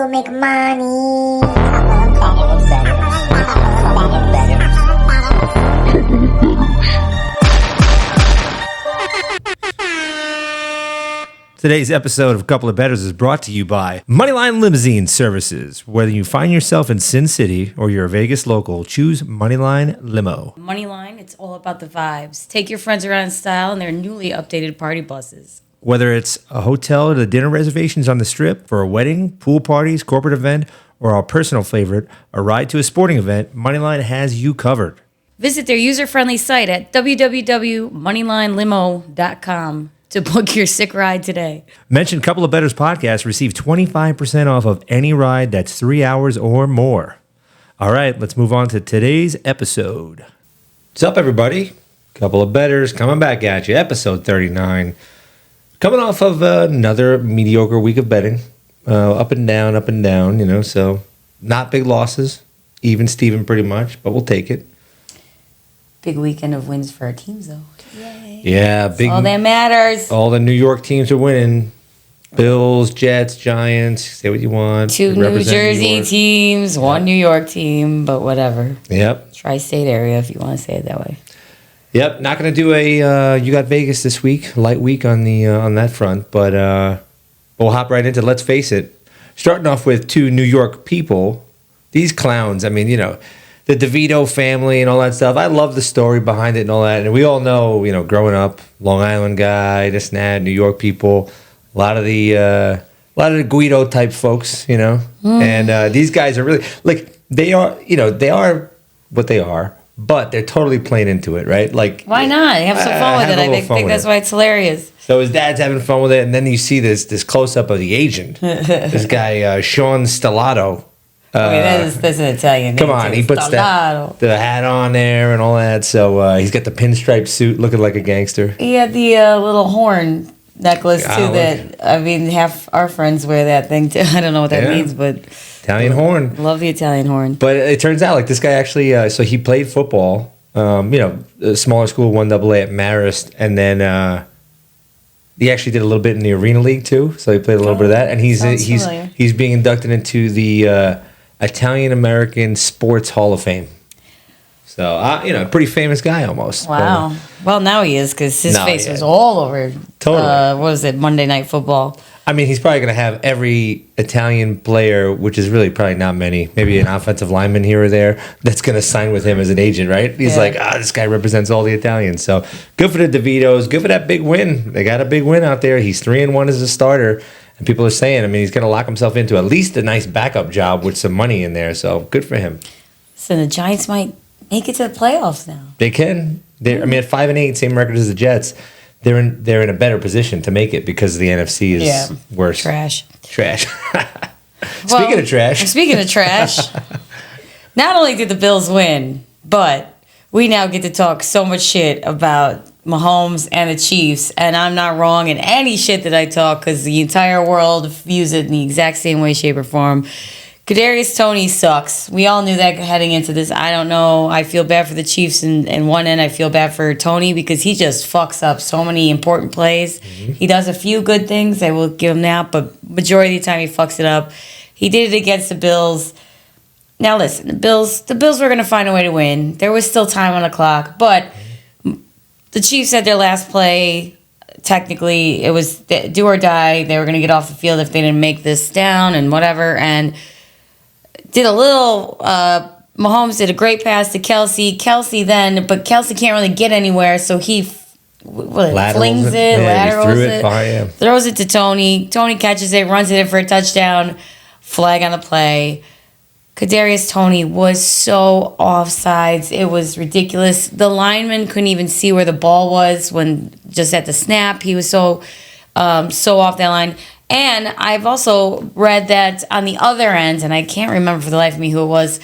go make money. Today's episode of A Couple of Bettors is brought to you by Moneyline Limousine Services. Whether you find yourself in Sin City or you're a Vegas local, choose Moneyline Limo. Moneyline, it's all about the vibes. Take your friends around in style in their newly updated party buses. Whether it's a hotel or the dinner reservations on the Strip, for a wedding, pool parties, corporate event, or our personal favorite, a ride to a sporting event, Moneyline has you covered. Visit their user-friendly site at www.moneylinelimo.com to book your sick ride today. Mention Couple of Bettors podcast, receive 25% off of any ride that's 3 hours or more. All right, let's move on to today's episode. What's up, everybody? Couple of Bettors coming back at you, episode 39. Coming off of another mediocre week of betting. Up and down, you know, so not big losses. Even Steven pretty much, but we'll take it. Big weekend of wins for our teams, though. Yay. Yeah, big. All that matters. All the New York teams are winning. Bills, Jets, Giants. Say what you want. Two New Jersey teams, one New York team, but whatever. Yep. Tri-state area, if you want to say it that way. Yep. Not going to do a. You got Vegas this week, light week on the on that front, but we'll hop right into. Let's face it. Starting off with two New York people. These clowns. I mean, you know. The Devito family and all that stuff. I love the story behind it and all that. And we all know, you know, growing up, Long Island guy, this and that, New York people, a lot of the Guido type folks, you know. And these guys are really like they are what they are, but they're totally playing into it, right? Like, why not? Have some fun with it. I think that's why it's hilarious. So his dad's having fun with it, and then you see this close up of the agent, this guy Sean Stellato. That's an Italian name. Come on, he puts the hat on there and all that. So he's got the pinstripe suit, looking like a gangster. He had the little horn necklace too. Half our friends wear that thing too. I don't know what that means, but Italian horn. Love the Italian horn. But it turns out like this guy actually. So he played football. A smaller school, 1AA at Marist, and then he actually did a little bit in the Arena League too. So he played a little bit of that, and he's being inducted into the Italian American Sports Hall of Fame. So, pretty famous guy almost. Wow. Well, now he is because his face was all over. Totally. What was it? Monday Night Football. I mean, he's probably going to have every Italian player, which is really probably not many, maybe an offensive lineman here or there, that's going to sign with him as an agent, right? He's like, this guy represents all the Italians. So good for the DeVitos. Good for that big win. They got a big win out there. He's 3-1 as a starter. And people are saying, he's going to lock himself into at least a nice backup job with some money in there. So good for him. So the Giants might make it to the playoffs now. They can. At 5-8, same record as the Jets. They're in a better position to make it because the NFC is worse. Trash. Speaking of trash. Not only did the Bills win, but we now get to talk so much shit about Mahomes and the Chiefs, and I'm not wrong in any shit that I talk because the entire world views it in the exact same way, shape, or form. Kadarius Toney sucks. We all knew that heading into this. I don't know. I feel bad for the Chiefs in one end. I feel bad for Toney because he just fucks up so many important plays. Mm-hmm. He does a few good things. I will give him that, but majority of the time he fucks it up. He did it against the Bills. Now listen, the Bills were going to find a way to win. There was still time on the clock, but the Chiefs had their last play. Technically, it was do or die. They were going to get off the field if they didn't make this down and whatever. And did a little. Mahomes did a great pass to Kelsey. Kelsey can't really get anywhere, so he flings it, laterals it, throws it to Toney. Toney catches it, runs it in for a touchdown. Flag on the play. Kadarius Toney was so offsides. It was ridiculous. The lineman couldn't even see where the ball was when just at the snap. He was so off that line. And I've also read that on the other end, and I can't remember for the life of me who it was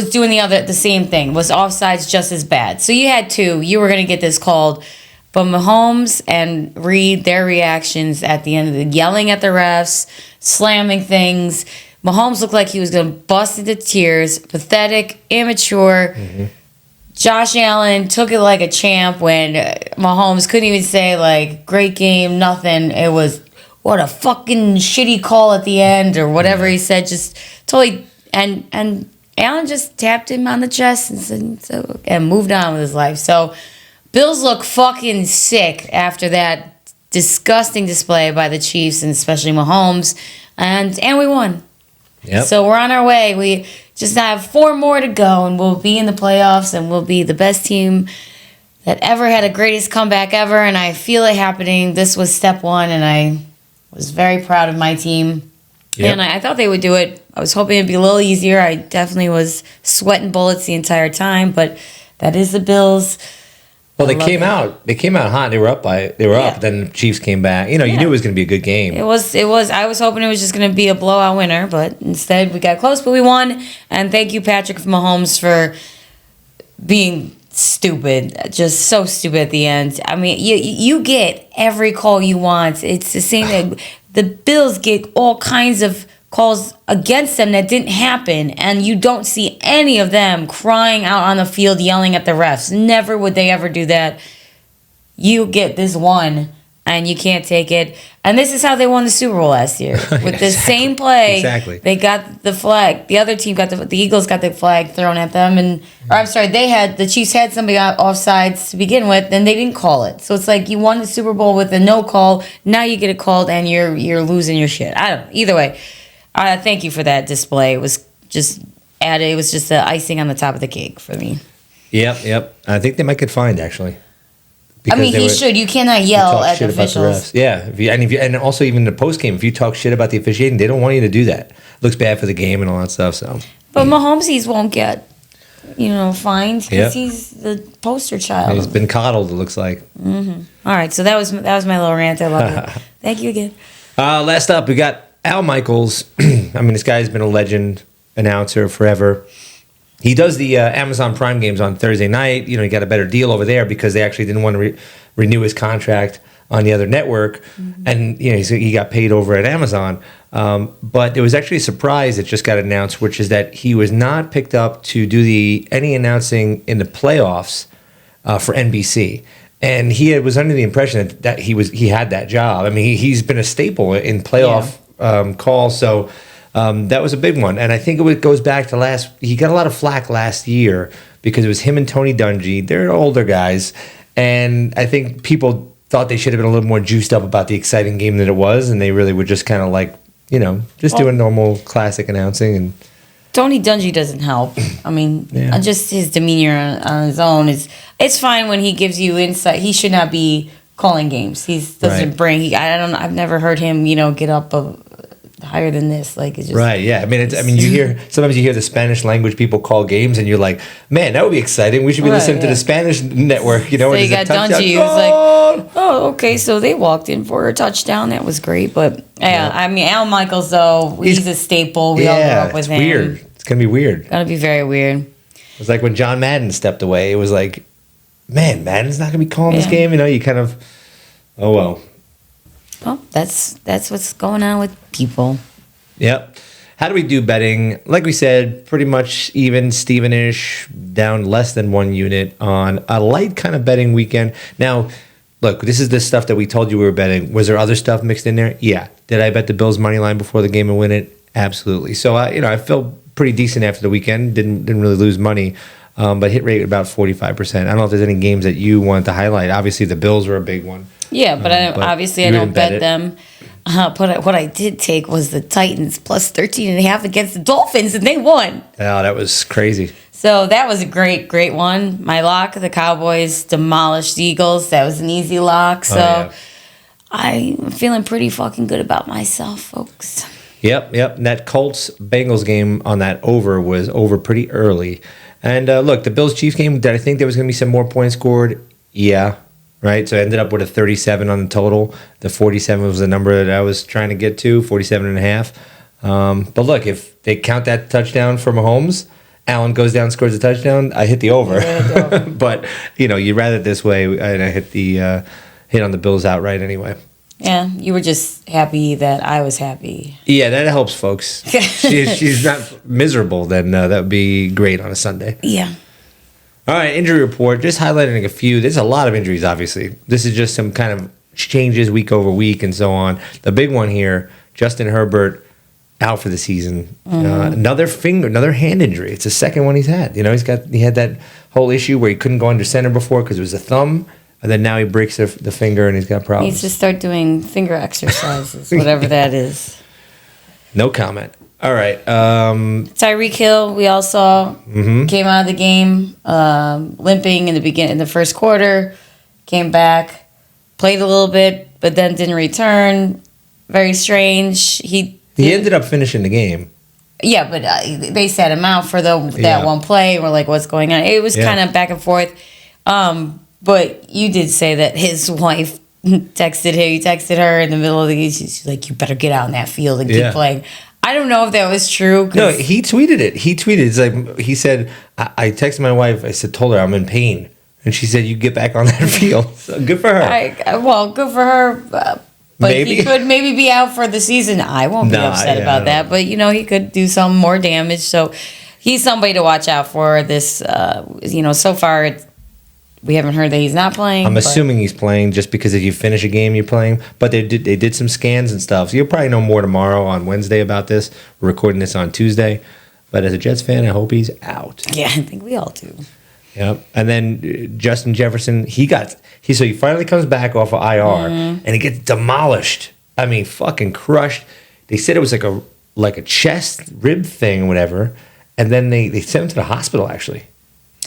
doing the same thing, was offsides just as bad. So you had two. You were going to get this called. But Mahomes and Reed, their reactions at the end of the yelling at the refs, slamming things. Mahomes looked like he was going to bust into tears. Pathetic, immature. Mm-hmm. Josh Allen took it like a champ when Mahomes couldn't even say, great game, nothing. It was, what a fucking shitty call at the end or whatever he said. Just totally, and Allen just tapped him on the chest and said, so, and moved on with his life. So Bills look fucking sick after that disgusting display by the Chiefs and especially Mahomes, and we won. Yep. So we're on our way. We just have 4 more to go, and we'll be in the playoffs, and we'll be the best team that ever had a greatest comeback ever, and I feel it happening. This was step 1, and I was very proud of my team. Yep. And I thought they would do it. I was hoping it'd be a little easier. I definitely was sweating bullets the entire time, but that is the Bills. Well, they came out hot. They were up. Then the Chiefs came back. You knew it was going to be a good game. It was. I was hoping it was just going to be a blowout winner, but instead we got close, but we won. And thank you, Patrick Mahomes, for being stupid, just so stupid at the end. I mean, you get every call you want. It's the same thing. The Bills get all kinds of calls against them that didn't happen, and you don't see any of them crying out on the field yelling at the refs. Never would they ever do that. You get this one, and you can't take it. And this is how they won the Super Bowl last year. With the same play, exactly. They got the flag. The other team got the Eagles got the flag thrown at them, the Chiefs had somebody offsides to begin with, and they didn't call it. So it's like you won the Super Bowl with a no call. Now you get it called, and you're losing your shit. I don't know. Either way. Thank you for that display. It was just the icing on the top of the cake for me. Yep. I think they might get fined, actually. I mean, he should. You cannot yell at the officials. Yeah, and also even the post game, if you talk shit about the officiating, they don't want you to do that. It looks bad for the game and all that stuff. So, but Mahomes won't get, fined because he's the poster child. He's been coddled. It looks like. Mm-hmm. All right, so that was my little rant. I love it. Thank you again. Last up, we got Al Michaels. I mean, this guy's been a legend announcer forever. He does the Amazon Prime games on Thursday night. He got a better deal over there because they actually didn't want to renew his contract on the other network. Mm-hmm. And he got paid over at Amazon. But there was actually a surprise that just got announced, which is that he was not picked up to do any announcing in the playoffs for NBC. And he was under the impression that he had that job. I mean, he's been a staple in playoff calls. So that was a big one. And I think it goes back to he got a lot of flack last year because it was him and Tony Dungy. They're older guys. And I think people thought they should have been a little more juiced up about the exciting game that it was. And they really were just kind of like, doing normal classic announcing. And Tony Dungy doesn't help. I mean, just his demeanor on his own it's fine when he gives you insight. He should not be calling games. He doesn't bring. I've never heard him, get up higher than this. Like it's just right. Yeah. Sometimes you hear the Spanish language people call games, and you're like, man, that would be exciting. We should be listening to the Spanish network. So you got Dungy. It was like, oh, okay. So they walked in for a touchdown. That was great. But I mean, Al Michaels though, he's a staple. We all grew up with him. Weird. It's gonna be weird. Gonna be very weird. It was like when John Madden stepped away. It was like, man, Madden's not gonna be calling this game. You kind of, oh well. Well, that's what's going on with people. Yep. How do we do betting? Like we said, pretty much even, Steven-ish, down less than 1 unit on a light kind of betting weekend. Now, look, this is the stuff that we told you we were betting. Was there other stuff mixed in there? Yeah. Did I bet the Bills money line before the game and win it? Absolutely. So I felt pretty decent after the weekend. Didn't really lose money. But hit rate about 45%. I don't know if there's any games that you wanted to highlight. Obviously, the Bills were a big one. Yeah, but I don't bet them. But what I did take was the Titans plus 13.5 against the Dolphins, and they won. Oh, that was crazy. So that was a great one. My lock, the Cowboys demolished the Eagles. That was an easy lock. So I'm feeling pretty fucking good about myself, folks. Yep. And that Colts Bengals game on that was over pretty early. And look, the Bills-Chiefs game, did I think there was going to be some more points scored? Yeah, right? So I ended up with a 37 on the total. The 47 was the number that I was trying to get to, 47.5. But look, if they count that touchdown for Mahomes, Allen goes down, scores a touchdown, I hit the over. But, you read it this way, and I hit hit on the Bills outright anyway. Yeah, you were just happy that I was happy. Yeah, that helps, folks. She's not miserable, then that would be great on a Sunday. Yeah. All right, injury report. Just highlighting a few. There's a lot of injuries, obviously. This is just some kind of changes week over week and so on. The big one here, Justin Herbert out for the season. Another hand injury. It's the second one he's had. You know, he had that whole issue where he couldn't go under center before because it was a thumb, and then now he breaks the finger and he's got problems. Needs to start doing finger exercises, whatever that is. No comment. All right. Tyreek Hill, we all saw, came out of the game limping in the first quarter, came back, played a little bit, but then didn't return. Very strange. He ended up finishing the game. Yeah, but they set him out for that one play. We're like, what's going on? It was kind of back and forth. But you did say that his wife texted him. He texted her in the middle of the game. She's like, you better get out in that field and keep playing. I don't know if that was true. No, he tweeted it. It's like, he said, I texted my wife. I told her I'm in pain. And she said, you get back on that field. So good for her. Good for her. But maybe he could maybe be out for the season. I won't be upset about that. But, he could do some more damage. So he's somebody to watch out for. This, so far we haven't heard that he's not playing. I'm assuming he's playing just because if you finish a game, you're playing. But they did some scans and stuff. So you'll probably know more tomorrow on Wednesday about this. We're recording this on Tuesday. But as a Jets fan, I hope he's out. Yeah, I think we all do. Yep. And then Justin Jefferson, he finally comes back off of IR and he gets demolished. I mean, fucking crushed. They said it was like a chest rib thing or whatever. And then they sent him to the hospital, actually.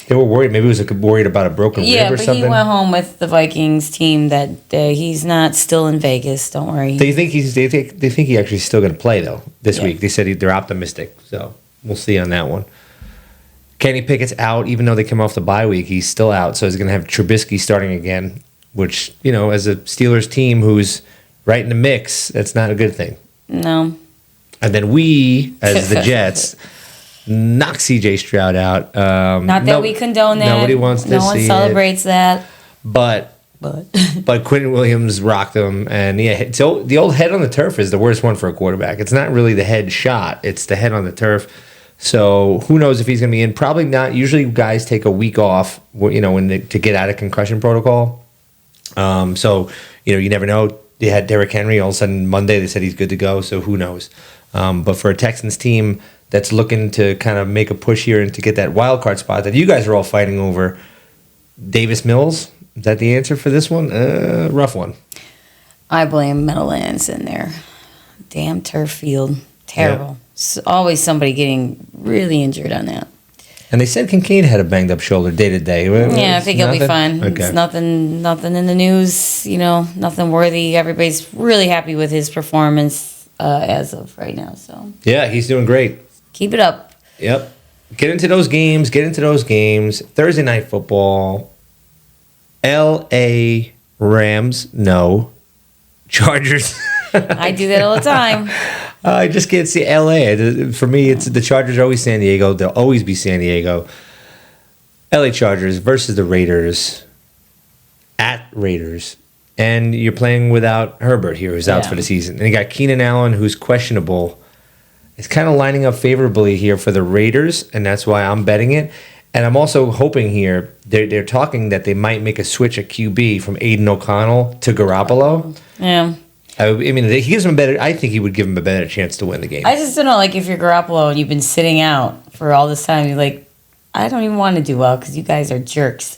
They were worried. Maybe it was worried about a broken rib or something. Yeah, but he went home with the Vikings team that he's not still in Vegas. Don't worry. They think he actually still going to play, though, this week. They said they're optimistic. So we'll see on that one. Kenny Pickett's out, even though they come off the bye week. He's still out, so he's going to have Trubisky starting again, which, as a Steelers team who's right in the mix, that's not a good thing. No. And then we, as the Jets, knock C.J. Stroud out. Not that we condone that. Nobody wants to see it. No one celebrates that. But Quentin Williams rocked him, and so the old head on the turf is the worst one for a quarterback. It's not really the head shot; it's the head on the turf. So who knows if he's going to be in? Probably not. Usually guys take a week off, to get out of concussion protocol. So you never know. They had Derrick Henry. All of a sudden Monday they said he's good to go. So who knows? But for a Texans team that's looking to kind of make a push here and to get that wild card spot that you guys are all fighting over, Davis Mills, is that the answer for this one? Rough one. I blame Meadowlands in there. Damn turf field. Terrible. Yeah. Always somebody getting really injured on that. And they said Kincaid had a banged up shoulder day to day. Yeah, I think he'll be fine. Okay. It's nothing in the news, nothing worthy. Everybody's really happy with his performance as of right now. So yeah, he's doing great. Keep it up. Yep. Get into those games. Thursday night football. L.A. Rams, no. Chargers. I do that all the time. I just can't see L.A. For me, it's the Chargers are always San Diego. They'll always be San Diego. L.A. Chargers versus the Raiders. At Raiders. And you're playing without Herbert here, who's out for the season. And you got Keenan Allen, who's questionable. It's kind of lining up favorably here for the Raiders, and that's why I'm betting it. And I'm also hoping here, they're talking that they might make a switch at QB from Aiden O'Connell to Garoppolo. Yeah. I mean, he gives him I think he would give him a better chance to win the game. I just don't know, if you're Garoppolo and you've been sitting out for all this time, you're like, I don't even want to do well because you guys are jerks.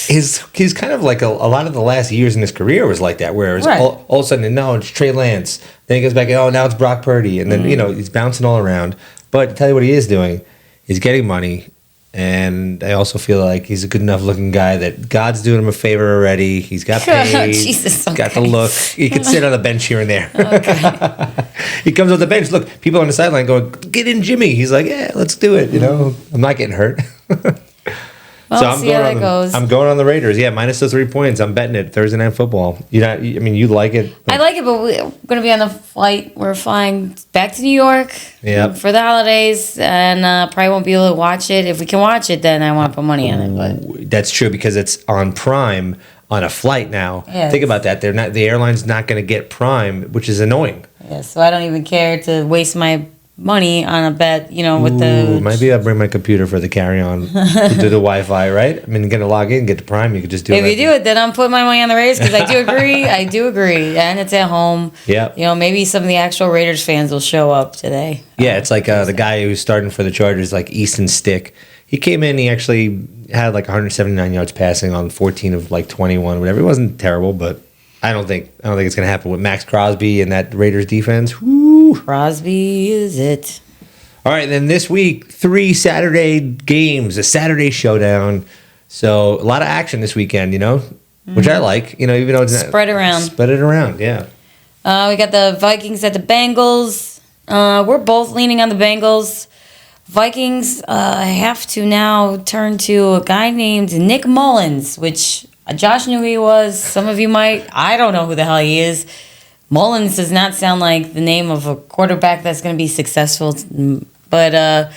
He's kind of like a lot of the last years in his career was like that, where it was all of a sudden, no, it's Trey Lance. Then he goes back, now it's Brock Purdy. And then, he's bouncing all around. But to tell you what he is doing, he's getting money. And I also feel like he's a good enough looking guy that God's doing him a favor already. He's got paid. Jesus, okay. Got the look. He can sit on the bench here and there. Okay. He comes on the bench. Look, people on the sideline going, get in, Jimmy. He's like, yeah, let's do it. I'm not getting hurt. Well, so see how that goes. I'm going on the Raiders. Yeah, minus the 3 points. I'm betting it. Thursday Night Football. You like it. I like it, but we're going to be on the flight. We're flying back to New York for the holidays, and probably won't be able to watch it. If we can watch it, then I want to put money on it. But that's true because it's on Prime on a flight now. Yeah, think about that. The airline's not going to get Prime, which is annoying. Yeah, so I don't even care to waste my money on a bet, with the... Maybe I'll bring my computer for the carry-on to do the Wi-Fi, right? I mean, you're going to log in, get the Prime, you could just do it. If you do it, then I'm putting my money on the Raiders because I do agree. I do agree. And it's at home. Yeah. Maybe some of the actual Raiders fans will show up today. Yeah, it's like the guy who's starting for the Chargers, like Easton Stick. He came in, he actually had like 179 yards passing on 14 of like 21, whatever. It wasn't terrible, but I don't think it's going to happen with Max Crosby and that Raiders defense. Woo! Crosby is it. All right, then this week, 3 Saturday games, a Saturday showdown. So a lot of action this weekend, which I like, even though it's spread around. Spread it around, yeah. We got the Vikings at the Bengals. We're both leaning on the Bengals. Vikings have to now turn to a guy named Nick Mullins, which Josh knew who he was. Some of you might. I don't know who the hell he is. Mullins does not sound like the name of a quarterback that's going to be successful. But,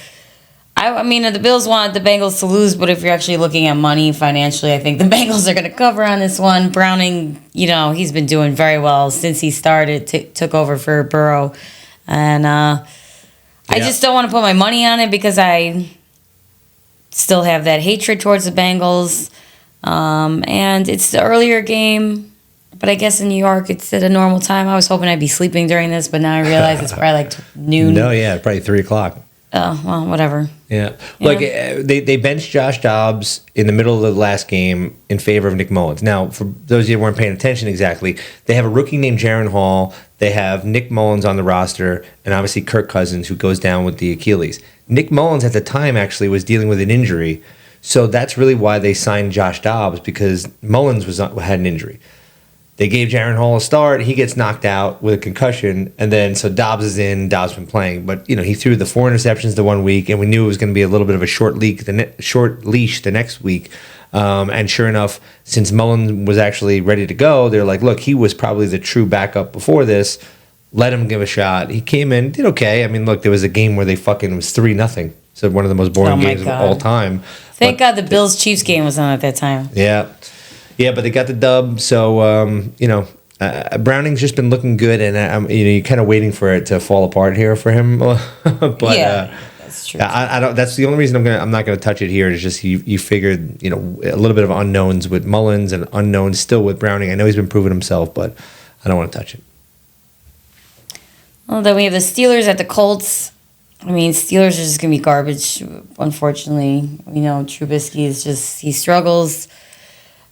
I mean, the Bills want the Bengals to lose, but if you're actually looking at money financially, I think the Bengals are going to cover on this one. Browning, he's been doing very well since he took over for Burrow. And I just don't want to put my money on it because I still have that hatred towards the Bengals. And it's the earlier game, but I guess in New York it's at a normal time. I was hoping I'd be sleeping during this, but now I realize it's probably like noon. No, yeah, probably 3 o'clock. Oh, well, whatever. Yeah. Like, they benched Josh Dobbs in the middle of the last game in favor of Nick Mullins. Now, for those of you who weren't paying attention exactly, they have a rookie named Jaron Hall. They have Nick Mullins on the roster, and obviously Kirk Cousins, who goes down with the Achilles. Nick Mullins at the time actually was dealing with an injury, so that's really why they signed Josh Dobbs, because Mullins had an injury. They gave Jaron Hall a start. He gets knocked out with a concussion, and then so Dobbs is in. Dobbs been playing, but he threw the 4 interceptions the one week, and we knew it was going to be a little bit of a short leash the next week. And sure enough, since Mullins was actually ready to go, they're like, look, he was probably the true backup before this. Let him give a shot. He came in, did okay. I mean, look, there was a game where it was 3-0. So one of the most boring games of all time. Thank God the Bills-Chiefs game was on at that time. Yeah. Yeah, but they got the dub, so Browning's just been looking good, and you're kind of waiting for it to fall apart here for him. But that's true. I don't. That's the only reason I'm not going to touch it here. Is just you figured a little bit of unknowns with Mullins and unknowns still with Browning. I know he's been proving himself, but I don't want to touch it. Well, then we have the Steelers at the Colts. I mean, Steelers are just going to be garbage, unfortunately. Trubisky he struggles.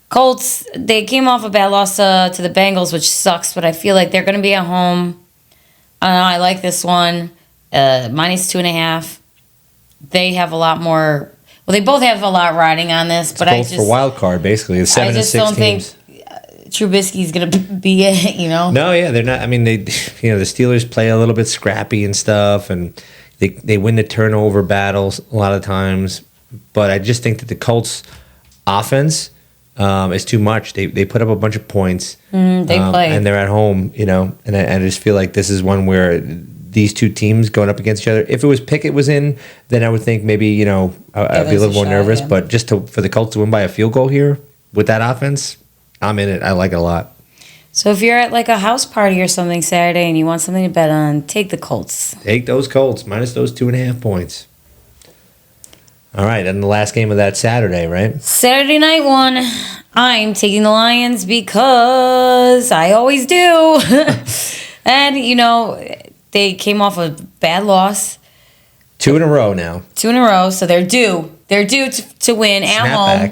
Colts, they came off a bad loss to the Bengals, which sucks, but I feel like they're going to be at home. I don't know, I like this one. -2.5. They have a lot more. Well, they both have a lot riding on this, but I just for wild card basically. It's 7 to 6 don't teams. think Trubisky's going to be it. No, yeah, they're not. I mean, the Steelers play a little bit scrappy and stuff, and they win the turnover battles a lot of times. But I just think that the Colts offense. It's too much. They put up a bunch of points. They play. And they're at home, and I just feel like this is one where these two teams going up against each other. If it was Pickett was in, then I would think maybe, I'd be a little more nervous. Yeah. But just for the Colts to win by a field goal here with that offense, I'm in it. I like it a lot. So if you're at like a house party or something Saturday and you want something to bet on, take the Colts. Take those Colts, minus those 2.5 points. All right, and the last game of that Saturday, right? Saturday night one. I'm taking the Lions because I always do. And, they came off a bad loss. 2 in a row now. 2 in a row, so they're due. They're due to win at home.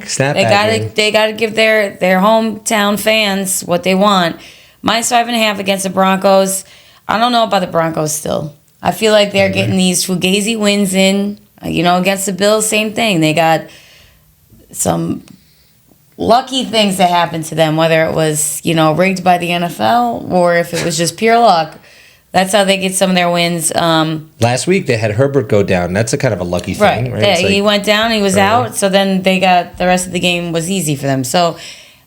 They gotta give their hometown fans what they want. -5.5 against the Broncos. I don't know about the Broncos still. I feel like they're getting these fugazi wins in. Against the Bills, same thing. They got some lucky things that happened to them, whether it was, rigged by the NFL or if it was just pure luck. That's how they get some of their wins. Last week, they had Herbert go down. That's a kind of a lucky thing, right? Yeah, he went down, he was out, so then they got the rest of the game was easy for them. So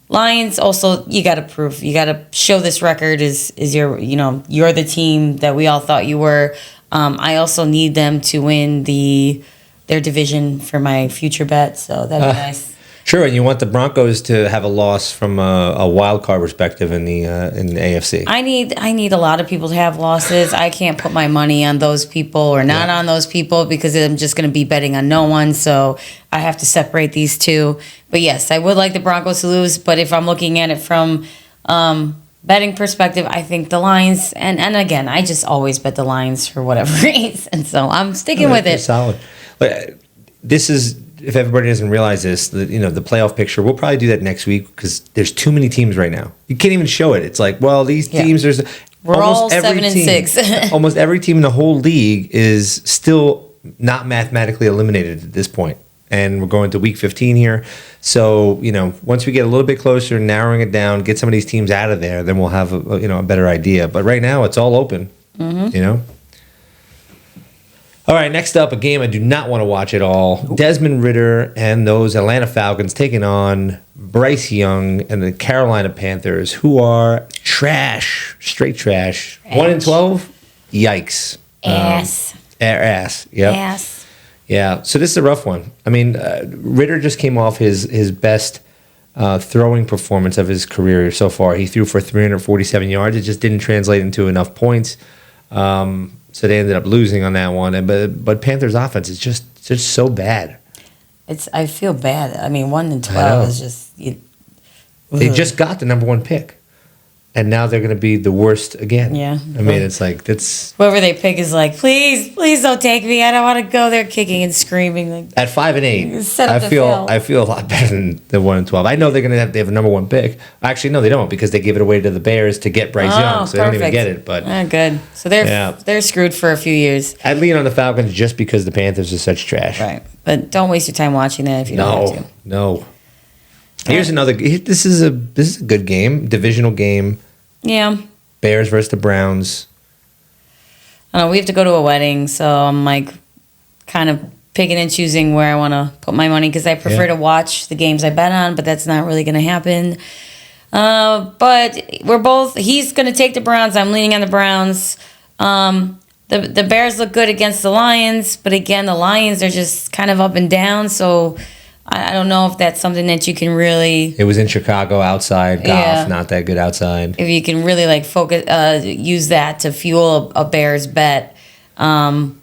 Lions also, you got to prove, you got to show this record is your, you're the team that we all thought you were. I also need them to win their division for my future bet, so that'd be nice. Sure, and you want the Broncos to have a loss from a wild card perspective in the AFC. I need a lot of people to have losses. I can't put my money on those people or not on those people because I'm just going to be betting on no one. So I have to separate these two. But yes, I would like the Broncos to lose. But if I'm looking at it from betting perspective, I think the Lions. And again, I just always bet the Lions for whatever reason. So I'm sticking with it. Solid. But this is. If everybody doesn't realize this, the playoff picture, we'll probably do that next week because there's too many teams right now. You can't even show it. It's like, well, these teams, we're all 7-6. Almost every team in the whole league is still not mathematically eliminated at this point. And we're going to week 15 here. So, once we get a little bit closer, narrowing it down, get some of these teams out of there, then we'll have a better idea. But right now, it's all open, All right, next up, a game I do not want to watch at all. Desmond Ridder and those Atlanta Falcons taking on Bryce Young and the Carolina Panthers, who are trash, straight trash. 1-12? Yikes. Ass. Ass, yep. Ass. Yeah, so this is a rough one. I mean, Ridder just came off his best throwing performance of his career so far. He threw for 347 yards. It just didn't translate into enough points. So they ended up losing on that one. But Panthers' offense is just so bad. I feel bad. I mean, 1-12 is just. They just got the number one pick, and now they're going to be the worst again. Yeah. I mean, it's like that's whoever they pick is like, please don't take me. I don't want to go there kicking and screaming. Like at 5-8, set up I feel a lot better than the 1-12. I know they're going to have a number one pick. Actually, no, they don't because they give it away to the Bears to get Bryce Young, so they don't even get it. But good. So they're screwed for a few years. I'd lean on the Falcons just because the Panthers are such trash. Right, but don't waste your time watching that if you don't have to. No. Here's another. This is a good game, divisional game. Yeah. Bears versus the Browns. I don't know. We have to go to a wedding, so I'm like kind of picking and choosing where I want to put my money because I prefer to watch the games I bet on, but that's not really going to happen. But we're both. He's going to take the Browns. I'm leaning on the Browns. The Bears look good against the Lions, but again, the Lions are just kind of up and down, so I don't know if that's something that you can really. It was in Chicago outside. Golf, not that good outside. If you can really like focus, use that to fuel a Bears bet. And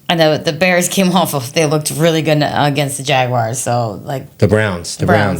the Bears came off of. They looked really good against the Jaguars. So like the Browns.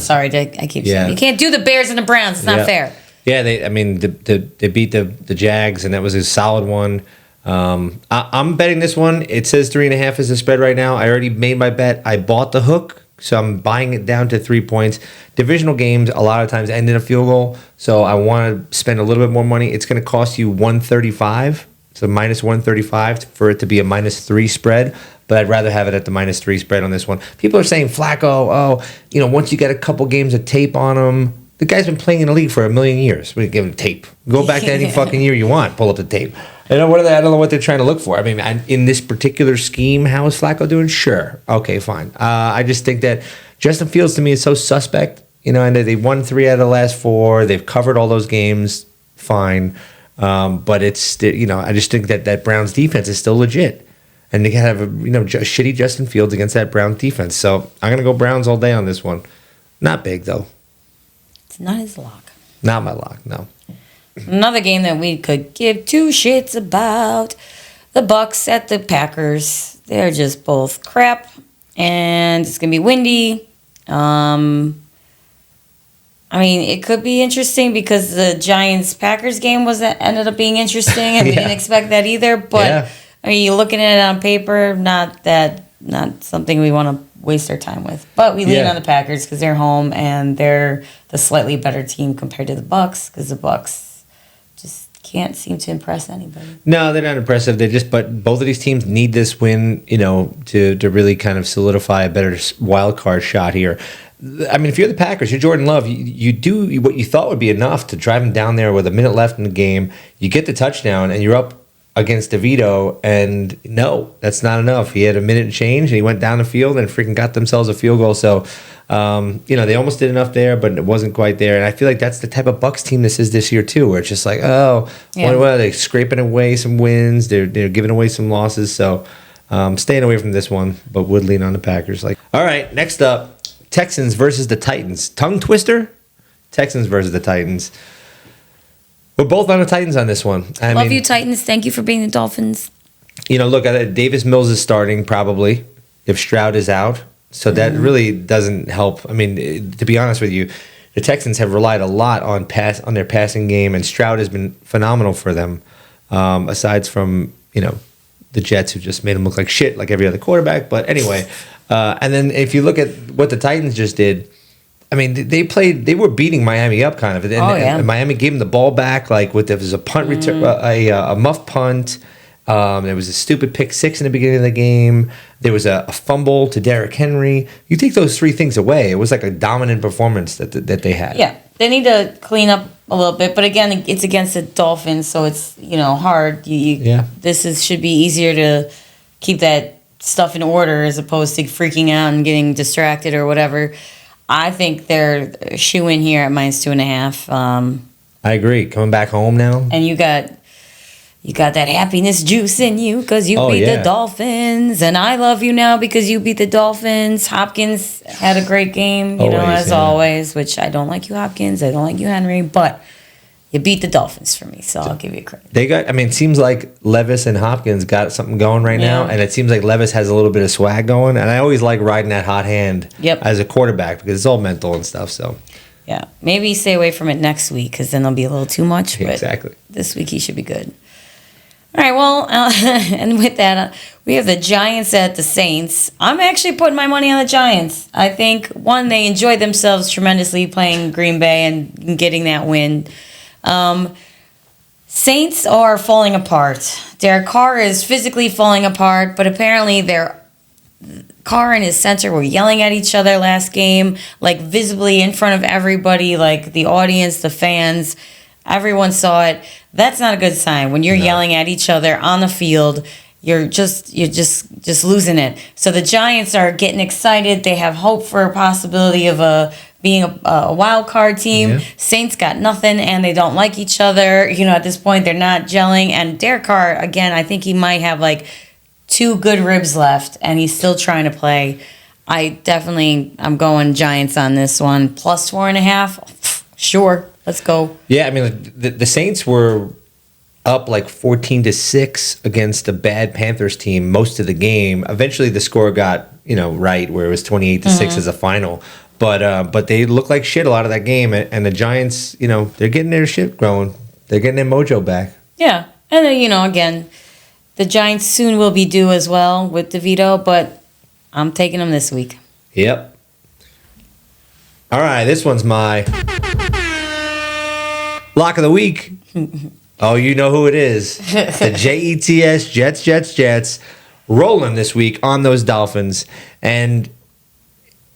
Sorry, I keep saying you can't do the Bears and the Browns. It's not fair. Yeah, they beat the Jags, and that was a solid one. I'm betting this one. It says 3.5 is the spread right now. I already made my bet. I bought the hook. So I'm buying it down to 3 points. Divisional games a lot of times end in a field goal. So I want to spend a little bit more money. It's going to cost you 135. So minus 135 for it to be a -3 spread. But I'd rather have it at the -3 spread on this one. People are saying Flacco, once you get a couple games of tape on him. The guy's been playing in the league for a million years. We give him tape. Go back to any fucking year you want. Pull up the tape. I don't know what they're trying to look for. I mean, in this particular scheme, how is Flacco doing? Sure. Okay, fine. I just think that Justin Fields to me is so suspect. And they won 3 out of the last 4. They've covered all those games. Fine. But it's, I just think that Browns defense is still legit. And they can have a shitty Justin Fields against that Browns defense. So I'm going to go Browns all day on this one. Not big, though. It's not his lock. Not my lock, no. Another game that we could give 2 shits about. The Bucks at the Packers. They're just both crap. And it's going to be windy. It could be interesting because the Giants-Packers game ended up being interesting. And we didn't expect that either. But, you're looking at it on paper, not something we want to waste our time with. But we lean on the Packers because they're home and they're the slightly better team compared to the Bucks because the Bucks just can't seem to impress anybody. No, they're not impressive. But both of these teams need this win, to really kind of solidify a better wild card shot here. I mean, if you're the Packers, you're Jordan Love, you do what you thought would be enough to drive him down there with a minute left in the game. You get the touchdown and you're up against Devito, and no, that's not enough. He had a minute and change, and he went down the field and freaking got themselves a field goal. So, they almost did enough there, but it wasn't quite there. And I feel like that's the type of Bucks team this is this year too, where it's just like, what are they scraping away some wins? They're giving away some losses. So, staying away from this one, but would lean on the Packers. All right, next up, Texans versus the Titans. Tongue twister? Texans versus the Titans. We're both on the Titans on this one. Love you, Titans. Thank you for being the Dolphins. Look, Davis Mills is starting probably if Stroud is out. So that really doesn't help. To be honest with you, the Texans have relied a lot on their passing game, and Stroud has been phenomenal for them, aside from, the Jets, who just made him look like shit like every other quarterback. But anyway, and then if you look at what the Titans just did, they were beating Miami up kind of. And Miami gave them the ball back, like there was a punt return, a muff punt. There was a stupid pick six in the beginning of the game. There was a fumble to Derrick Henry. You take those three things away, it was like a dominant performance that they had. Yeah, they need to clean up a little bit, but again, it's against the Dolphins, so it's hard. Should be easier to keep that stuff in order as opposed to freaking out and getting distracted or whatever. I think they're shoe in here at -2.5. I agree. Coming back home now, and you got that happiness juice in you because you beat the Dolphins, and I love you now because you beat the Dolphins. Hopkins had a great game, always, which I don't like you, Hopkins. I don't like you, Henry, but you beat the Dolphins for me, so I'll give you credit. It seems like Levis and Hopkins got something going right now, and it seems like Levis has a little bit of swag going, and I always like riding that hot hand as a quarterback because it's all mental and stuff, so. Yeah, maybe stay away from it next week because then there'll be a little too much, but exactly. This week he should be good. All right, well, and with that, we have the Giants at the Saints. I'm actually putting my money on the Giants. I think, one, they enjoyed themselves tremendously playing Green Bay and getting that win. Saints are falling apart. Derek Carr is physically falling apart, but apparently Carr and his center were yelling at each other last game, like visibly in front of everybody, like the audience, the fans. Everyone saw it. That's not a good sign. When you're yelling at each other on the field, you're just losing it. So the Giants are getting excited. They have hope for a possibility of being a wild card team. Yeah. Saints got nothing, and they don't like each other. At this point, they're not gelling. And Derek Carr, again, I think he might have like 2 good ribs left, and he's still trying to play. I'm going Giants on this one. +4.5. Sure. Let's go. Yeah, the Saints were up like 14-6 against a bad Panthers team most of the game. Eventually, the score got right where it was 28-6 as a final. But they looked like shit a lot of that game, and the Giants, they're getting their shit growing. They're getting their mojo back. Yeah, and then again, the Giants soon will be due as well with Devito, but I'm taking them this week. Yep. All right, this one's my lock of the week. Oh, you know who it is. The Jets, Jets, rolling this week on those Dolphins. And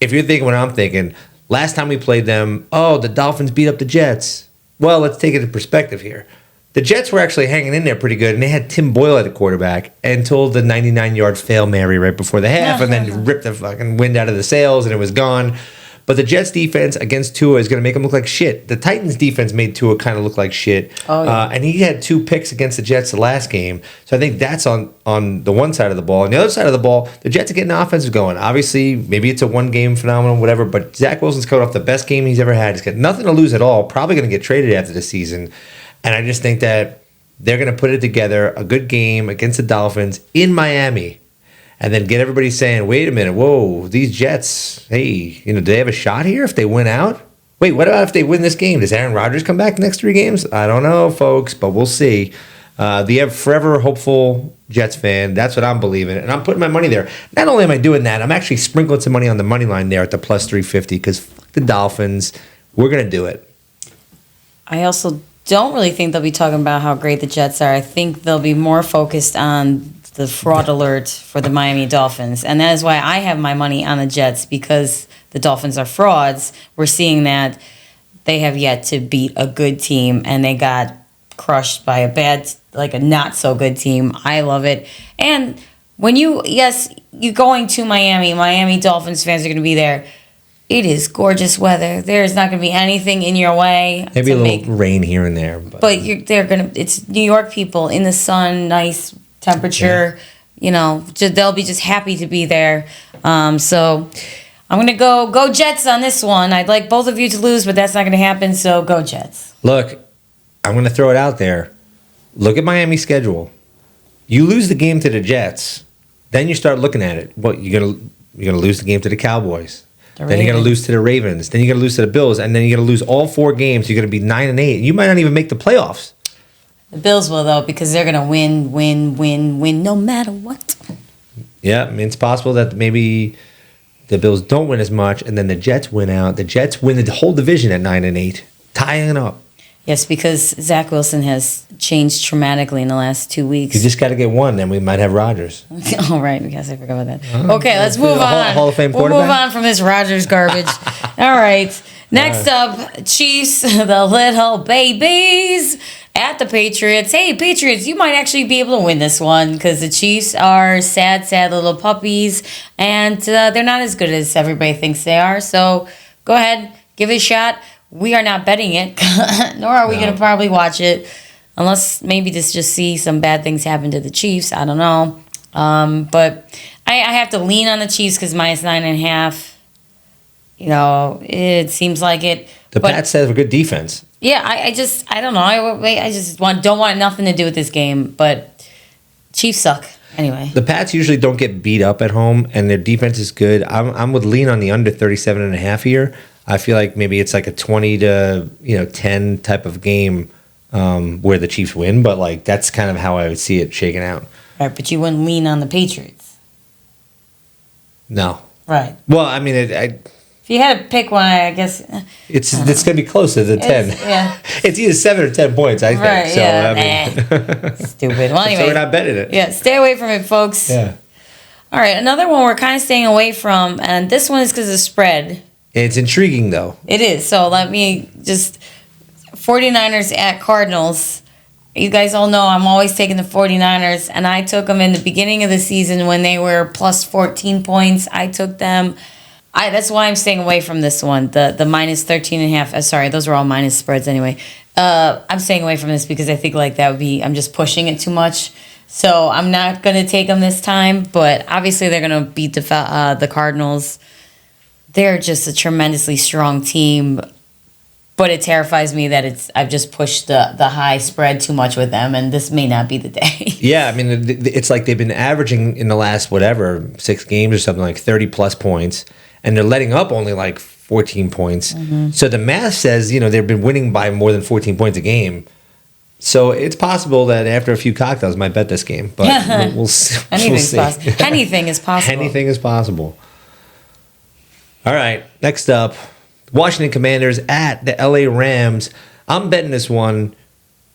if you're thinking what I'm thinking, last time we played them, the Dolphins beat up the Jets. Well, let's take it in perspective here. The Jets were actually hanging in there pretty good, and they had Tim Boyle at the quarterback until the 99-yard Hail Mary right before the half, and then ripped the fucking wind out of the sails, and it was gone. But the Jets' defense against Tua is going to make him look like shit. The Titans' defense made Tua kind of look like shit. Oh, yeah. And he had 2 picks against the Jets the last game. So I think that's on the one side of the ball. On the other side of the ball, the Jets are getting the offensive going. Obviously, maybe it's a one-game phenomenon, whatever, but Zach Wilson's coming off the best game he's ever had. He's got nothing to lose at all. Probably going to get traded after the season. And I just think that they're going to put it together, a good game against the Dolphins in Miami. And then get everybody saying, wait a minute, whoa, these Jets, hey, do they have a shot here if they win out? Wait, what about if they win this game? Does Aaron Rodgers come back the next 3 games? I don't know, folks, but we'll see. The forever hopeful Jets fan, that's what I'm believing. And I'm putting my money there. Not only am I doing that, I'm actually sprinkling some money on the money line there at the +350 because fuck the Dolphins. We're going to do it. I also don't really think they'll be talking about how great the Jets are. I think they'll be more focused on the fraud alert for the Miami Dolphins. And that is why I have my money on the Jets, because the Dolphins are frauds. We're seeing that they have yet to beat a good team, and they got crushed by a not so good team. I love it. And when you're going to Miami Dolphins fans are going to be there. It is gorgeous weather. There's not going to be anything in your way. Maybe a little rain here and there. But it's New York people in the sun, nice temperature, they'll be just happy to be there. So I'm going to go Jets on this one. I'd like both of you to lose, but that's not going to happen, so go Jets. Look, I'm going to throw it out there. Look at Miami's schedule. You lose the game to the Jets, then you start looking at it. What, you're going to lose the game to the Cowboys. Then you're going to lose to the Ravens. Then you're going to lose to the Bills, and then you're going to lose all 4 games. You're going to be 9-8. You might not even make the playoffs. The Bills will, though, because they're going to win, no matter what. Yeah, I mean, it's possible that maybe the Bills don't win as much, and then the Jets win out. The Jets win the whole division at 9-8, tying it up. Yes, because Zach Wilson has changed dramatically in the last 2 weeks. You just got to get one, then we might have Rodgers. Oh, right. Yes, I forgot about that. Okay, let's move on. Hall of Fame we'll quarterback? move on from this Rodgers garbage. All right. Next up, Chiefs, the little babies at the Patriots. Hey, Patriots, you might actually be able to win this one because the Chiefs are sad, sad little puppies, and they're not as good as everybody thinks they are. So go ahead, give it a shot. We are not betting it, nor are we going to probably watch it, unless maybe to just see some bad things happen to the Chiefs. I don't know. But I have to lean on the Chiefs because minus 9.5. You know, it seems like it. The Pats have a good defense. Yeah, I don't know. I just don't want nothing to do with this game. But Chiefs suck anyway. The Pats usually don't get beat up at home, and their defense is good. I'm would lean on the under 37.5 here. I feel like maybe it's like a 20-10 type of game where the Chiefs win, but like that's kind of how I would see it shaking out. Right, but you wouldn't lean on the Patriots. No. Right. Well, I mean, if you had to pick one, I guess it's going to be closer to 10. Yeah. It's either 7 or 10 points, I think. Right. So, Yeah. I mean, Stupid. Well, anyway. So we're not betting it. Yeah. Stay away from it, folks. Yeah. All right. Another one we're kind of staying away from, and this one is because of spread. It's intriguing, though. It is. So let me just 49ers at Cardinals. You guys all know I'm always taking the 49ers, and I took them in the beginning of the season when they were plus 14 points. I took them. That's why I'm staying away from this one. The minus 13.5. Sorry, those were all minus spreads anyway. I'm staying away from this because I think like that would be, I'm just pushing it too much. So I'm not going to take them this time, but obviously they're going to beat the Cardinals. They're just a tremendously strong team, but it terrifies me that I've just pushed the high spread too much with them, and this may not be the day. Yeah, I mean, it's like they've been averaging in the last, 6 games or something, like 30-plus points, and they're letting up only like 14 points. Mm-hmm. So the math says, they've been winning by more than 14 points a game. So it's possible that after a few cocktails, I might bet this game, but we'll see. Anything's possible. Anything is possible. Anything is possible. All right, next up, Washington Commanders at the LA Rams. I'm betting this one.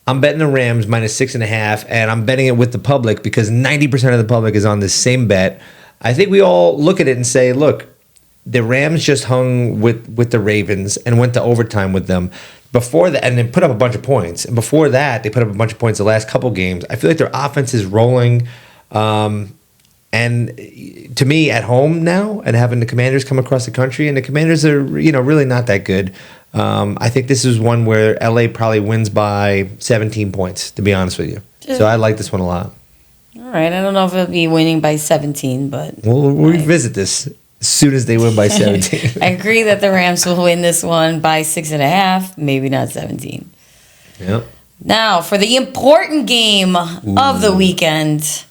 I'm betting the Rams minus 6.5, and I'm betting it with the public because 90% of the public is on this same bet. I think we all look at it and say, look, the Rams just hung with the Ravens and went to overtime with them. Before that, and then put up a bunch of points. And before that, they put up a bunch of points the last couple games. I feel like their offense is rolling. And to me, at home now, and having the Commanders come across the country, and the Commanders are, really not that good. I think this is one where LA probably wins by 17 points, to be honest with you. So I like this one a lot. All right. I don't know if it'll be winning by 17, but... We'll revisit this as soon as they win by 17. I agree that the Rams will win this one by 6.5, maybe not 17. Yep. Now, for the important game of the weekend...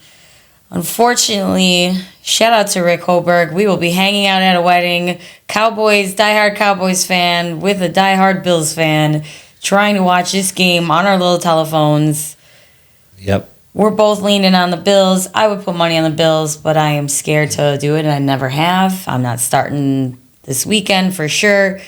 Unfortunately, shout out to Rick Holberg. We will be hanging out at a wedding. Diehard Cowboys fan with a diehard Bills fan, trying to watch this game on our little telephones. Yep. We're both leaning on the Bills. I would put money on the Bills, but I am scared to do it, and I never have. I'm not starting this weekend for sure.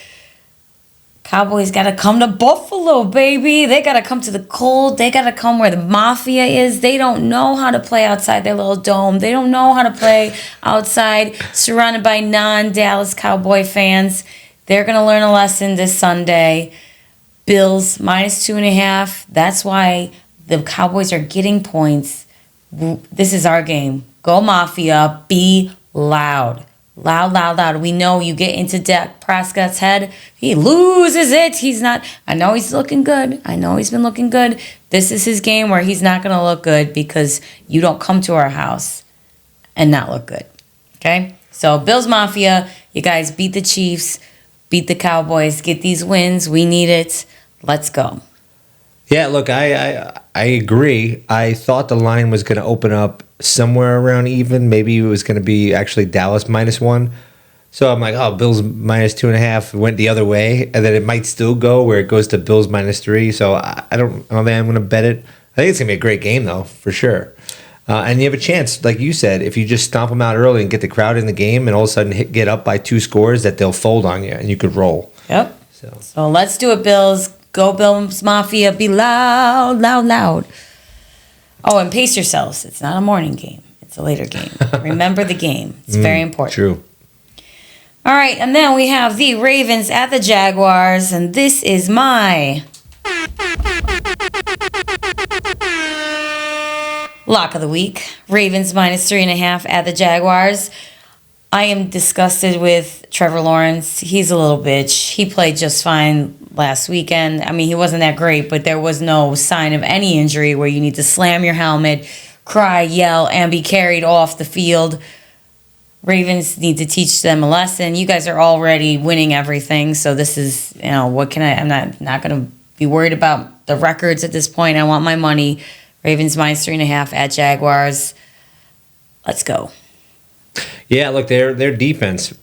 Cowboys got to come to Buffalo, baby. They got to come to the cold. They got to come where the mafia is. They don't know how to play outside their little dome. They don't know how to play outside surrounded by non-Dallas Cowboy fans. They're going to learn a lesson this Sunday. Bills minus 2.5. That's why the Cowboys are getting points. This is our game. Go Mafia. Be loud. Loud, loud, loud. We know you get into Dak Prescott's head. He loses it. He's not. I know he's looking good. I know he's been looking good. This is his game where he's not going to look good because you don't come to our house and not look good. Okay? So, Bills Mafia, You guys beat the Chiefs, beat the Cowboys, get these wins. We need it. Let's go. Yeah, look, I agree. I thought the line was going to open up somewhere around even. Maybe it was going to be actually Dallas -1. So I'm like, oh, Bills -2.5 went the other way, and then it might still go where it goes to Bills -3. So I don't think I'm going to bet it. I think it's going to be a great game, though, for sure. And you have a chance, like you said, if you just stomp them out early and get the crowd in the game and all of a sudden get up by 2 scores, that they'll fold on you and you could roll. Yep. So let's do it, Bills. Go Bills Mafia. Be loud, loud, loud. Oh, and pace yourselves. It's not a morning game. It's a later game. Remember the game. It's very important. True. All right, and then we have the Ravens at the Jaguars, and this is my lock of the week. Ravens -3.5 at the Jaguars. I am disgusted with Trevor Lawrence. He's a little bitch. He played just fine last weekend. I mean, he wasn't that great, but there was no sign of any injury where you need to slam your helmet, cry, yell, and be carried off the field. Ravens need to teach them a lesson. You guys are already winning everything, so this is, what can I'm not going to be worried about the records at this point. I want my money. Ravens -3.5 at Jaguars. Let's go. Yeah, look, their defense,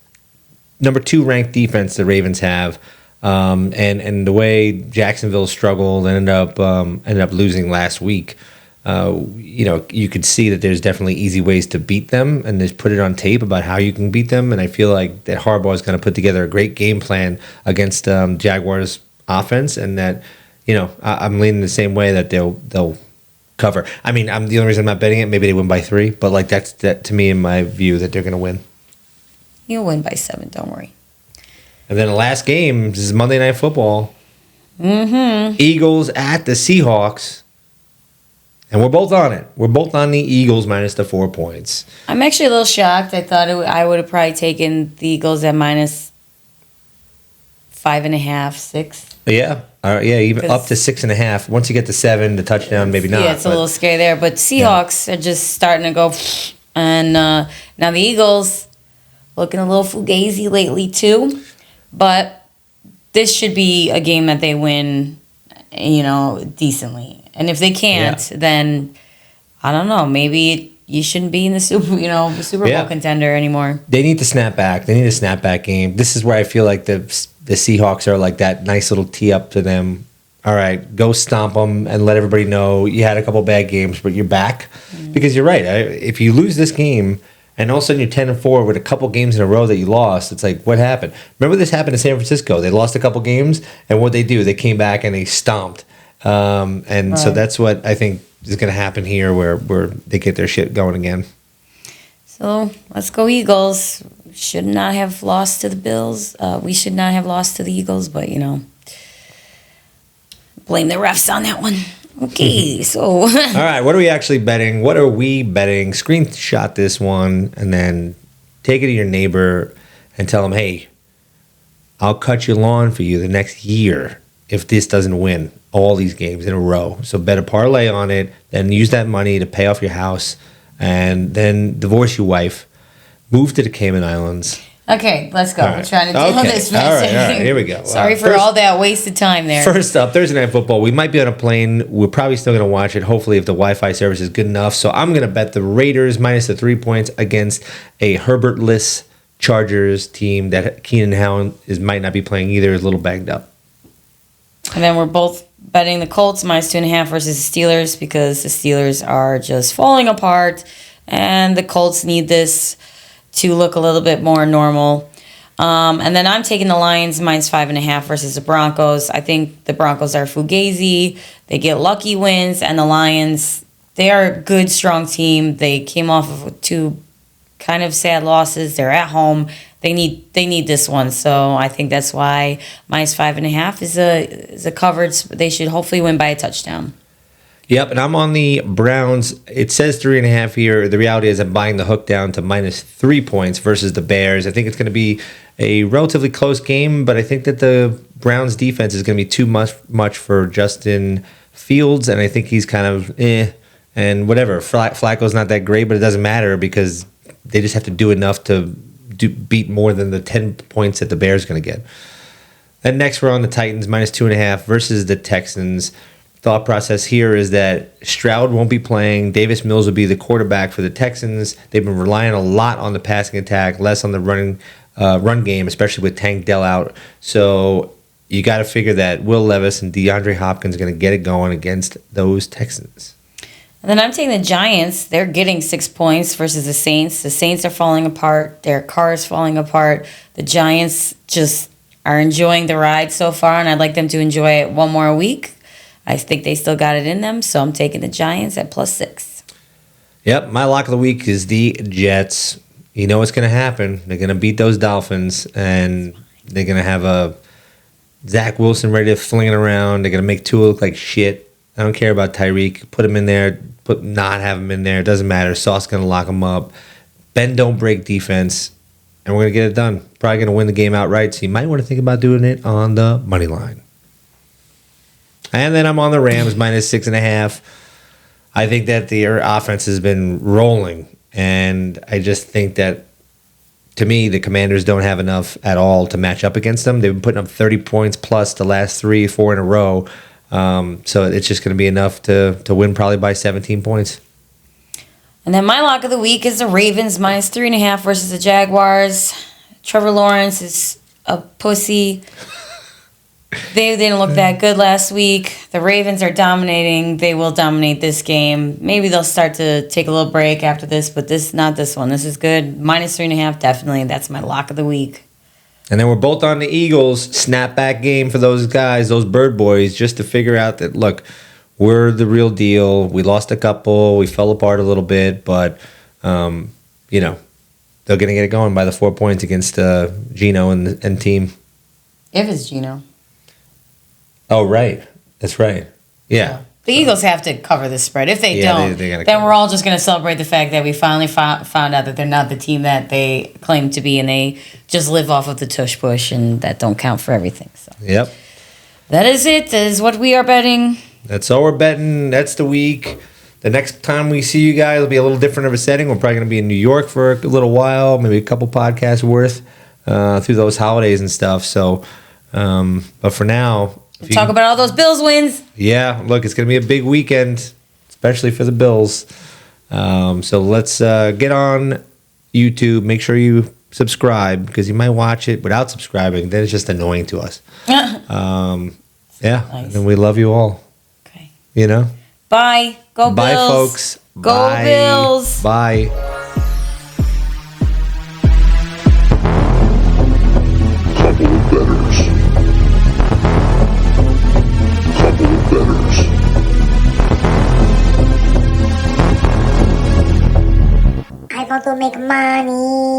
number 2 ranked defense the Ravens have, and the way Jacksonville struggled and ended up losing last week. You could see that there's definitely easy ways to beat them, and just put it on tape about how you can beat them. And I feel like that Harbaugh is going to put together a great game plan against Jaguars offense, and that I'm leaning the same way that they'll cover. I mean, the only reason I'm not betting it, maybe they win by 3, but like that's to me in my view that they're going to win. You'll win by 7. Don't worry. And then the last game, this is Monday Night Football. Mm-hmm. Eagles at the Seahawks. And we're both on it. We're both on the Eagles -4 points. I'm actually a little shocked. I thought I would have probably taken the Eagles at -5.5, 6. Yeah. Even up to 6.5. Once you get to 7, the touchdown, maybe not. Yeah, it's a little scary there. But Seahawks are just starting to go. And now the Eagles looking a little fugazi lately, too. But this should be a game that they win, decently. And if they can't, then I don't know. Maybe you shouldn't be in the Super Bowl contender anymore. They need to snap back. They need a snapback game. This is where I feel like the Seahawks are like that nice little tee up to them. All right, go stomp them and let everybody know you had a couple bad games, but you're back. Mm-hmm. Because you're right. If you lose this game and all of a sudden you're 10-4 with a couple games in a row that you lost, it's like, what happened? Remember this happened in San Francisco. They lost a couple games, and what they do, they came back and they stomped. So that's what I think is going to happen here, where they get their shit going again. So let's go Eagles. Should not have lost to the Bills. We should not have lost to the Eagles, but blame the refs on that one. Okay, so all right, what are we actually betting? What are we betting? Screenshot this one and then take it to your neighbor and tell him, hey, I'll cut your lawn for you the next year if this doesn't win all these games in a row. So bet a parlay on it, then use that money to pay off your house, and then divorce your wife, move to the Cayman Islands. Okay, let's go. Right. We're trying to deal with this. All right, here we go. Sorry for all that wasted time there. First up, Thursday Night Football. We might be on a plane. We're probably still going to watch it, hopefully, if the Wi-Fi service is good enough. So I'm going to bet the Raiders -3 points against a Herbert-less Chargers team that Keenan Allen might not be playing either, is a little banged up. And then we're both betting the Colts -2.5 versus the Steelers, because the Steelers are just falling apart, and the Colts need this to look a little bit more normal. And then I'm taking the Lions -5.5 versus the Broncos. I think the Broncos are fugazi. They get lucky wins, and the Lions, they are a good, strong team. They came off of 2 kind of sad losses. They're at home. They need this one, so I think that's why -5.5 is a coverage. They should hopefully win by a touchdown. Yep, and I'm on the Browns. It says 3.5 here. The reality is I'm buying the hook down to -3 points versus the Bears. I think it's going to be a relatively close game, but I think that the Browns defense is going to be too much for Justin Fields, and I think he's kind of and whatever. Flacco's not that great, but it doesn't matter because they just have to do enough to beat more than the 10 points that the Bears going to get. And next we're on the Titans -2.5 versus the Texans. Thought process here is that Stroud won't be playing. Davis Mills will be the quarterback for the Texans. They've been relying a lot on the passing attack, less on the run game, especially with Tank Dell out. So you got to figure that Will Levis and DeAndre Hopkins are going to get it going against those Texans. And then I'm taking the Giants. They're getting 6 points versus the Saints. The Saints are falling apart. Their car is falling apart. The Giants just are enjoying the ride so far, and I'd like them to enjoy it one more week. I think they still got it in them, so I'm taking the Giants at +6. Yep, my lock of the week is the Jets. You know what's going to happen. They're going to beat those Dolphins, and they're going to have a Zach Wilson ready to fling it around. They're going to make Tua look like shit. I don't care about Tyreek. Put him in there. Not have him in there. It doesn't matter. Sauce going to lock him up. Bend, don't break defense, and we're going to get it done. Probably going to win the game outright, so you might want to think about doing it on the money line. And then I'm on the Rams -6.5. I think that their offense has been rolling, and I just think that, to me, the Commanders don't have enough at all to match up against them. They've been putting up 30 points plus the last 3-4 in a row, so it's just going to be enough to win probably by 17 points. And then my lock of the week is the Ravens -3.5 versus the Jaguars. Trevor Lawrence is a pussy. They didn't look that good last week. The Ravens are dominating. They will dominate this game. Maybe they'll start to take a little break after this, but not this one. This is good. -3.5, definitely. That's my lock of the week. And then we're both on the Eagles. Snapback game for those guys, those bird boys, just to figure out that, look, we're the real deal. We lost a couple. We fell apart a little bit, but, they're going to get it going by the 4 points against Geno and team. If it's Geno. Oh, right. That's right. Yeah. The Eagles have to cover the spread. If they don't, then we're all just going to celebrate the fact that we finally found out that they're not the team that they claim to be, and they just live off of the tush push, and that don't count for everything. So. Yep. That is it. That is what we are betting. That's all we're betting. That's the week. The next time we see you guys will be a little different of a setting. We're probably going to be in New York for a little while, maybe a couple podcasts worth through those holidays and stuff. So, but for now... Talk about all those Bills wins. Yeah, look, it's going to be a big weekend, especially for the Bills. So let's get on YouTube. Make sure you subscribe, because you might watch it without subscribing. Then it's just annoying to us. Yeah, nice. And we love you all. Okay. Bye, Bye. Go Bills. Bye, folks. Go Bye. Bills. Bye. Couple of bettors. Bettors. I want to make money.